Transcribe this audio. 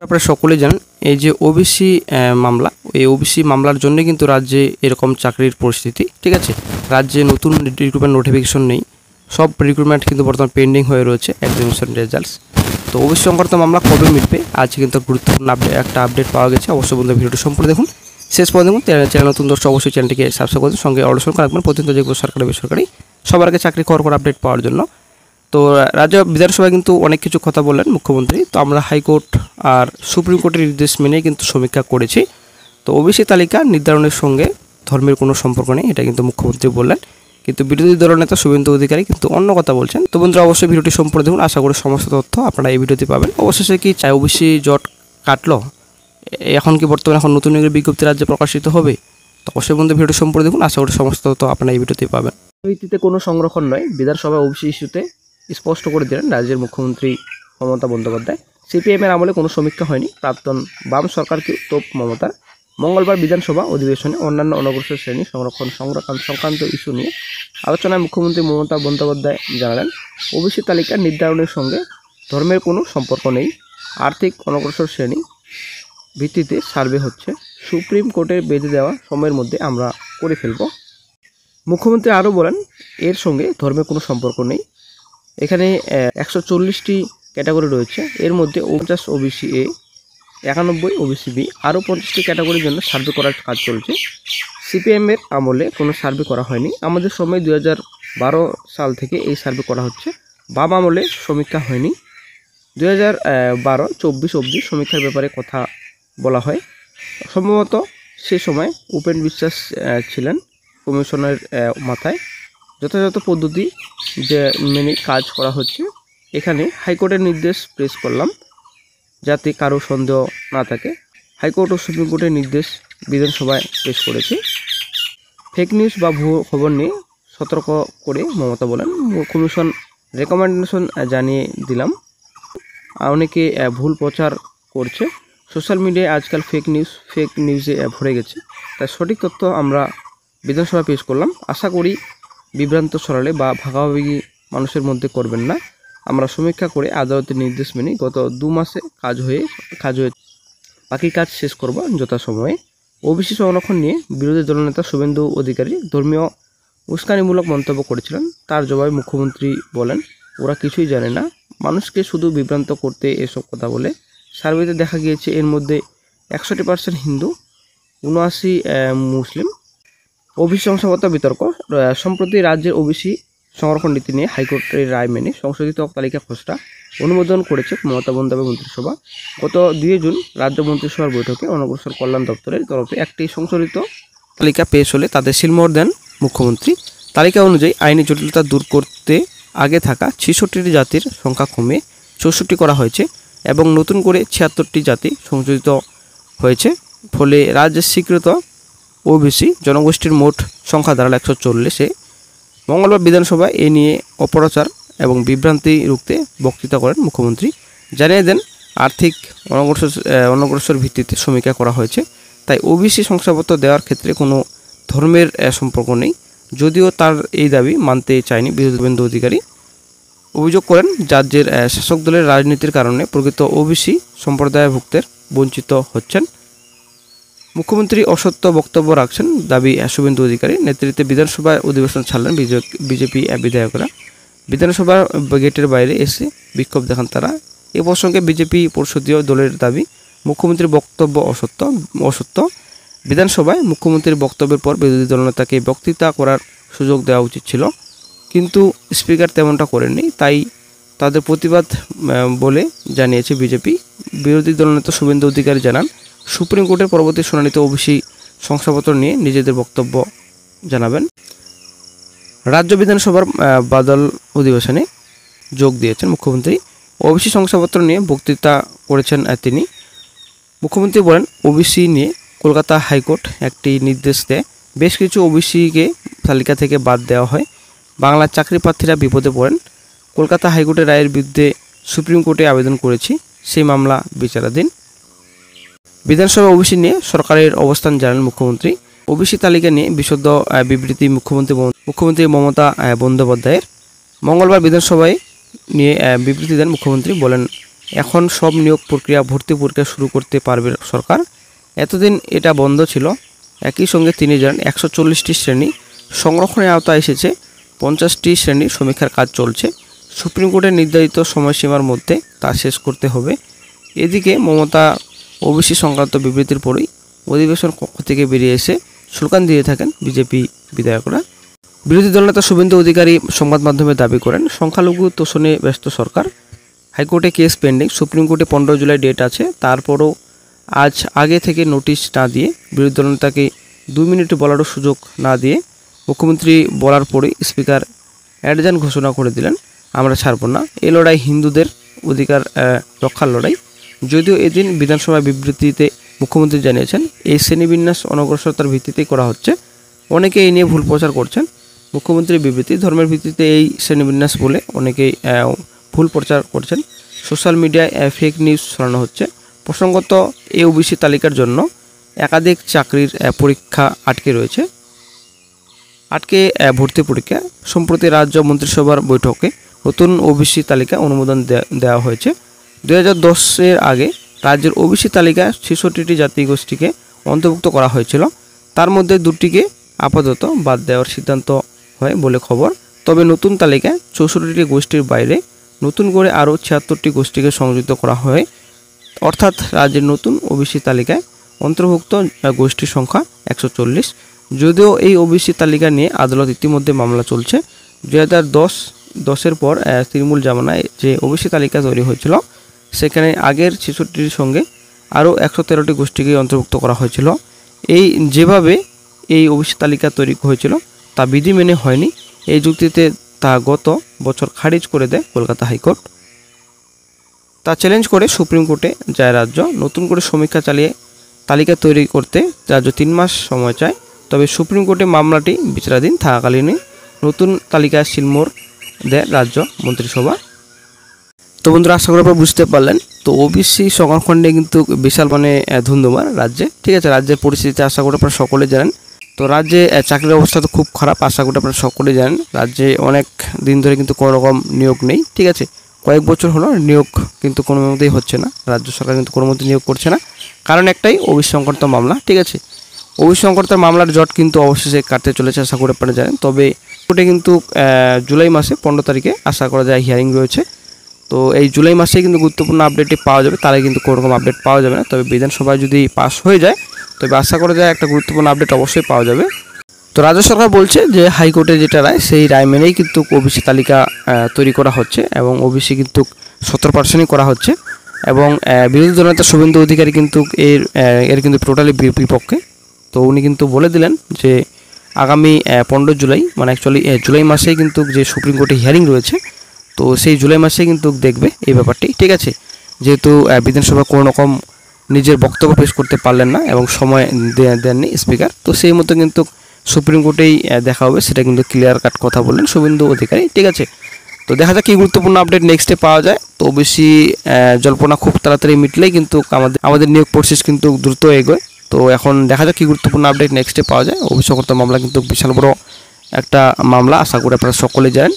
আপনারা সকলেই জানেন এই যে ওবিসি মামলা, এই ওবিসি মামলার জন্য কিন্তু রাজ্যে এরকম চাকরির পরিস্থিতি। ঠিক আছে, রাজ্যে নতুন রিক্রুটমেন্ট নোটিফিকেশন নেই, সব রিক্রুটমেন্ট কিন্তু বর্তমানে পেন্ডিং হয়ে রয়েছে এক্সামিনেশন রেজাল্টস। তো ওবিসি সংক্রান্ত মামলা কবে মিটবে, আজকে কিন্তু গুরুত্বপূর্ণ একটা আপডেট পাওয়া গেছে। অবশ্যই বন্ধুরা ভিডিওটি সম্পূর্ণ দেখুন, শেষ পর্যন্ত দেখুন। চ্যানেল নতুন দর্শক অবশ্যই চ্যানেলটিকে সাবস্ক্রাইব করুন, সঙ্গে অবশ্যই রাখবেন প্রতিনিয়ত যেগুলো সরকারি বেসরকারি সবার আগে চাকরি খবর আপডেট পাওয়ার জন্য। তো রাজ্য বিধানসভায় কিন্তু অনেক কিছু কথা বললেন মুখ্যমন্ত্রী। তো আমরা হাইকোর্ট আর সুপ্রিম কোর্টের নির্দেশ মেনে কিন্তু সমীক্ষা করেছি। তো ওবিসি তালিকা নির্ধারণের সঙ্গে ধর্মের কোনো সম্পর্ক নেই, এটা কিন্তু মুখ্যমন্ত্রী বললেন। কিন্তু বিরোধী দলনেতা শুভেন্দু অধিকারী কিন্তু অন্য কথা বলছেন। তো বন্ধুরা অবশ্যই ভিডিওটি সম্পূর্ণ দেখুন, আশা করি সমস্ত তথ্য আপনারা এই ভিডিওতে পাবেন। অবশেষে কি চাই ওবিসি জট কাটলো, এখন কি বর্তমানে এখন নতুন বিজ্ঞপ্তি রাজ্যে প্রকাশিত হবে? তো অবশ্যই বন্ধু ভিডিওটি সম্পূর্ণ দেখুন, আশা করি সমস্ত তথ্য আপনারা এই ভিডিওতে পাবেন। ভিত্তিতে কোনো সংরক্ষণ নয়, বিধানসভায় ওবিসি ইস্যুতে স্পষ্ট করে দিলেন রাজ্যের মুখ্যমন্ত্রী মমতা বন্দ্যোপাধ্যায়। সিপিএমের আমলে কোনো সমীক্ষা হয়নি, প্রাক্তন বাম সরকারকে তোপ মমতার। মঙ্গলবার বিধানসভা অধিবেশনে অন্যান্য অনগ্রসর শ্রেণী সংরক্ষণ সংক্রান্ত ইস্যু নিয়ে আলোচনায় মুখ্যমন্ত্রী মমতা বন্দ্যোপাধ্যায় জানালেন, ওবিসি তালিকা নির্ধারণের সঙ্গে ধর্মের কোনো সম্পর্ক নেই, আর্থিক অনগ্রসর শ্রেণী ভিত্তিতে সার্ভে হচ্ছে, সুপ্রিম কোর্টের বেঁধে দেওয়া সময়ের মধ্যে আমরা করে ফেলব। মুখ্যমন্ত্রী আরও বলেন, এর সঙ্গে ধর্মের কোনো সম্পর্ক নেই। এখানে 140টি ক্যাটাগরি রয়েছে, এর মধ্যে 49 ওবিসি এ, 91 ওবিসি বি, আরও 50টি ক্যাটাগরির জন্য সার্ভে করার কাজ চলছে। সিপিএমের আমলে কোনো সার্ভে করা হয়নি, আমাদের সময় 2012 সাল থেকে এই সার্ভে করা হচ্ছে। বাম আমলে সমীক্ষা হয়নি, 2012-24 অবধি সমীক্ষার ব্যাপারে কথা বলা হয়। সম্ভবত সে সময় উপেন বিশ্বাস ছিলেন কমিশনের মাথায়। যথাযথ পদ্ধতি যে মেনে কাজ করা হচ্ছে। এখানে হাইকোর্টের নির্দেশ পেশ করলাম যাতে কারো সন্দেহ না থাকে। হাইকোর্ট ও সুপ্রিম কোর্টের নির্দেশ বিধানসভায় পেশ করেছি। ফেক নিউজ বা ভুয়ো খবর নিয়ে সতর্ক করে মমতা বলেন, কমিশন রেকমেন্ডেশন জানিয়ে দিলাম। অনেকে ভুল প্রচার করছে, সোশ্যাল মিডিয়ায় আজকাল ফেক নিউজে ভরে গেছে, তাই সঠিক তথ্য আমরা বিধানসভায় পেশ করলাম। আশা করি বিভ্রান্ত ছড়ালে বা ভাগাভাগি মানুষের মধ্যে করবেন না। আমরা সমীক্ষা করে আদালতের নির্দেশ মেনে গত 2 মাসে কাজ হয়ে বাকি কাজ শেষ করব যথাসময়ে। ওবিসি সংরক্ষণ নিয়ে বিরোধী দলনেতা শুভেন্দু অধিকারী ধর্মীয় উস্কানিমূলক মন্তব্য করেছিলেন। তার জবাবে মুখ্যমন্ত্রী বলেন, ওরা কিছুই জানে না, মানুষকে শুধু বিভ্রান্ত করতে এসব কথা বলে। সার্ভেতে দেখা গিয়েছে এর মধ্যে 61% হিন্দু, 79 মুসলিম। ওবিসি শংসাগত বিতর্ক। সম্প্রতি রাজ্যের ওবিসি সংরক্ষণ নীতি নিয়ে হাইকোর্টের রায় মেনে সংশোধিত তালিকা খসড়া অনুমোদন করেছে মমতা বন্দ্যোপাধ্যায় মন্ত্রিসভা। গত 2 জুন রাজ্য মন্ত্রিসভার বৈঠকে অনগ্রসর কল্যাণ দপ্তরের তরফে একটি সংশোধিত তালিকা পেশ হলে তাদের সিলমোহর দেন মুখ্যমন্ত্রী। তালিকা অনুযায়ী আইনি জটিলতা দূর করতে আগে থাকা 66টি জাতির সংখ্যা কমে 64 করা হয়েছে এবং নতুন করে 76টি জাতি সংযোজিত হয়েছে। ফলে রাজ্যের স্বীকৃত ওবিসি জনগোষ্ঠীর মোট সংখ্যা দাঁড়াল 140-এ। মঙ্গলবার বিধানসভায় এ নিয়ে অপপ্রচার এবং বিভ্রান্তি রুখতে বক্তৃতা করেন মুখ্যমন্ত্রী। জানিয়ে দেন, আর্থিক অনগ্রসর ভিত্তিতে সমীক্ষা করা হয়েছে, তাই ওবিসি শংসাপত্র দেওয়ার ক্ষেত্রে কোনো ধর্মের সম্পর্ক নেই। যদিও তার এই দাবি মানতে চায়নি বিরোধী শুভেন্দু অধিকারী। অভিযোগ করেন, রাজ্যের শাসক দলের রাজনীতির কারণে প্রকৃত ওবিসি সম্প্রদায়ভুক্তের বঞ্চিত হচ্ছেন। মুখ্যমন্ত্রী অসত্য বক্তব্য রাখছেন দাবি শুভেন্দু অধিকারী নেতৃত্বে বিধানসভায় অধিবেশন ছাড়লেন বিজেপি বিধায়করা। বিধানসভার গেটের বাইরে এসে বিক্ষোভ দেখান তারা। এ প্রসঙ্গে বিজেপি পরিষদীয় দলের দাবি, মুখ্যমন্ত্রীর বক্তব্য অসত্য। বিধানসভায় মুখ্যমন্ত্রীর বক্তব্যের পর বিরোধী দলনেতাকে বক্তৃতা করার সুযোগ দেওয়া উচিত ছিল, কিন্তু স্পিকার তেমনটা করেননি, তাই তাদের প্রতিবাদ বলে জানিয়েছে বিজেপি। বিরোধী দলনেতা শুভেন্দু অধিকারী জানান, সুপ্রিম কোর্টের পরবর্তী শুনানিতে ওবিসি শংসাপত্র নিয়ে নিজেদের বক্তব্য জানাবেন। রাজ্য বিধানসভার বাদল অধিবেশনে যোগ দিয়েছেন মুখ্যমন্ত্রী। ওবিসি শংসাপত্র নিয়ে বক্তৃতা করেছেন তিনি। মুখ্যমন্ত্রী বলেন, ওবিসি নিয়ে কলকাতা হাইকোর্ট একটি নির্দেশ দেয়, বেশ কিছু ওবিসিকে তালিকা থেকে বাদ দেওয়া হয়। বাংলার চাকরি প্রার্থীরা বিপদে পড়েন। কলকাতা হাইকোর্টের রায়ের বিরুদ্ধে সুপ্রিম কোর্টে আবেদন করেছি, সেই মামলা বিচারাধীন। বিধানসভা ওবিসি নিয়ে সরকারের অবস্থান জানান মুখ্যমন্ত্রী। ওবিসি তালিকা নিয়ে বিশুদ্ধ বিবৃতি মুখ্যমন্ত্রী মমতা বন্দ্যোপাধ্যায়ের। মঙ্গলবার বিধানসভায় নিয়ে বিবৃতি দেন মুখ্যমন্ত্রী, বলেন, এখন সব নিয়োগ প্রক্রিয়া ভর্তি প্রক্রিয়া শুরু করতে পারবে সরকার। এতদিন এটা বন্ধ ছিল। একই সঙ্গে তিনি জানান 140টি শ্রেণী সংরক্ষণের আওতায় এসেছে, 50টি শ্রেণীর সমীক্ষার কাজ চলছে। সুপ্রিম কোর্টের নির্ধারিত সময়সীমার মধ্যে তা শেষ করতে হবে। এদিকে মমতা ওবিসি সংক্রান্ত বিবৃতির পরেই অধিবেশন কক্ষ থেকে বেরিয়ে এসে স্লোগান দিয়ে থাকেন বিজেপি বিধায়করা। বিরোধী দলনেতা শুভেন্দু অধিকারী সংবাদ মাধ্যমে দাবি করেন, সংখ্যালঘু তোষণে ব্যস্ত সরকার, হাইকোর্টে কেস পেন্ডিং, সুপ্রিম কোর্টে 15 জুলাই ডেট আছে, তারপরও আজ আগে থেকে নোটিশ না দিয়ে বিরোধী দলনেতাকে 2 মিনিট বলারও সুযোগ না দিয়ে মুখ্যমন্ত্রী বলার পরেই স্পিকার অ্যাডজার্ন ঘোষণা করে দিলেন, আমরা ছাড়ব না। এই লড়াই হিন্দুদের অধিকার রক্ষার লড়াই। যদিও এদিন বিধানসভায় বিবৃতিতে মুখ্যমন্ত্রী জানিয়েছেন এই শ্রেণীবিন্যাস অনগ্রসরতার ভিত্তিতেই করা হচ্ছে। অনেকে এই নিয়ে ভুল প্রচার করছেন। মুখ্যমন্ত্রীর বিবৃতি ধর্মের ভিত্তিতে এই শ্রেণীবিন্যাস বলে অনেকেই ভুল প্রচার করছেন। সোশ্যাল মিডিয়ায় ফেক নিউজ ছড়ানো হচ্ছে। প্রসঙ্গত এই ওবিসি তালিকার জন্য একাধিক চাকরির পরীক্ষা আটকে ভর্তি পরীক্ষা। সম্প্রতি রাজ্য মন্ত্রিসভার বৈঠকে নতুন ওবিসি তালিকা অনুমোদন দেওয়া হয়েছে। 2010-এর আগে রাজ্যের ওবিসি তালিকায় 66টি জাতিগোষ্ঠীকে অন্তর্ভুক্ত করা হয়েছিল। তার মধ্যে 2টিকে আপাতত বাদ দেওয়ার সিদ্ধান্ত হয় বলে খবর। তবে নতুন তালিকায় 64টি গোষ্ঠীর বাইরে নতুন করে আরও 76টি গোষ্ঠীকে সংযুক্ত করা হয়। অর্থাৎ রাজ্যের নতুন ওবিসি তালিকায় অন্তর্ভুক্ত গোষ্ঠীর সংখ্যা 140। যদিও এই ওবিসি তালিকা নিয়ে আদালত ইতিমধ্যে মামলা চলছে। 2010-এর পর তৃণমূল জামানায় যে ওবিসি তালিকা তৈরি হয়েছিল সেখানে আগের 66টির সঙ্গে আরও 113টি গোষ্ঠীকে অন্তর্ভুক্ত করা হয়েছিল। যেভাবে এই ওবিসি তালিকা তৈরি হয়েছিল তা বিধি মেনে হয়নি। এই যুক্তিতে তা গত বছর খারিজ করে দেয় কলকাতা হাইকোর্ট। তা চ্যালেঞ্জ করে সুপ্রিম কোর্টে যায় রাজ্য। নতুন করে সমীক্ষা চালিয়ে তালিকা তৈরি করতে রাজ্য 3 মাস সময় চায়। তবে সুপ্রিম কোর্টে মামলাটি বিচারাধীন থাকাকালীনই নতুন তালিকায় সিলমোহর দেয় রাজ্য মন্ত্রিসভা। তো বন্ধুরা, আশা করি আপনারা বুঝতে পারলেন। তো ওবিসি সংরক্ষণ নিয়ে কিন্তু বিশাল ধুন্ধুমার রাজ্যে, ঠিক আছে। রাজ্যের পরিস্থিতি আশা করি আপনারা সকলে জানেন। তো রাজ্যে চাকরির অবস্থা তো খুব খারাপ, আশা করি আপনারা সকলেই জানেন। রাজ্যে অনেক দিন ধরে কিন্তু কোনো রকম নিয়োগ নেই, ঠিক আছে। কয়েক বছর হলো নিয়োগ কিন্তু কোনো মতেই হচ্ছে না। রাজ্য সরকার কিন্তু কোনো মতে নিয়োগ করছে না। কারণ একটাই, ওবিসি সংক্রান্ত মামলা, ঠিক আছে। ওবিসি সংক্রান্ত মামলার জট কিন্তু অবশেষে কাটতে চলেছে, আশা করি আপনারা জানেন। তবে কোর্টে কিন্তু জুলাই মাসে 15 তারিখে আশা করা যায় হিয়ারিং রয়েছে। তো এই জুলাই মাসে কিন্তু গুরুত্বপূর্ণ আপডেটটি পাওয়া যাবে, তারা কিন্তু কোনো রকম আপডেট পাওয়া যাবে না। তবে বিধানসভায় যদি পাস হয়ে যায় তবে আশা করা যায় একটা গুরুত্বপূর্ণ আপডেট অবশ্যই পাওয়া যাবে। তো রাজ্য সরকার বলছে যে হাইকোর্টের যেটা রায় সেই রায় মেনেই কিন্তু ওবিসি তালিকা তৈরি করা হচ্ছে এবং ওবিসি কিন্তু 70% করা হচ্ছে। এবং বিরোধী দলনেতা শুভেন্দু অধিকারী কিন্তু এর কিন্তু টোটালি বিপক্ষে। তো উনি কিন্তু বলে দিলেন যে আগামী 15 জুলাই অ্যাকচুয়ালি জুলাই মাসেই কিন্তু যে সুপ্রিম কোর্টে হিয়ারিং রয়েছে, তো সেই জুলাই মাসে কিন্তু দেখবে এই ব্যাপারটি, ঠিক আছে। যেহেতু বিধানসভা কোনো রকম নিজের বক্তব্য পেশ করতে পারলেন না এবং সময় দেননি স্পিকার, তো সেই মতো কিন্তু সুপ্রিম কোর্টেই দেখা হবে, সেটা কিন্তু ক্লিয়ার কাট কথা বললেন শুভেন্দু অধিকারী, ঠিক আছে। তো দেখা যাক কী গুরুত্বপূর্ণ আপডেট নেক্সটে পাওয়া যায়। তো বেশি জল্পনা খুব তাড়াতাড়ি মিটলেই কিন্তু আমাদের নিয়োগ প্রসেস কিন্তু দ্রুত এগোয়। তো এখন দেখা যাক কী গুরুত্বপূর্ণ আপডেট নেক্সটে পাওয়া যায়। ওবিসি সংক্রান্ত মামলা কিন্তু বিশাল বড় একটা মামলা, আশা করি আপনারা সকলে জানেন।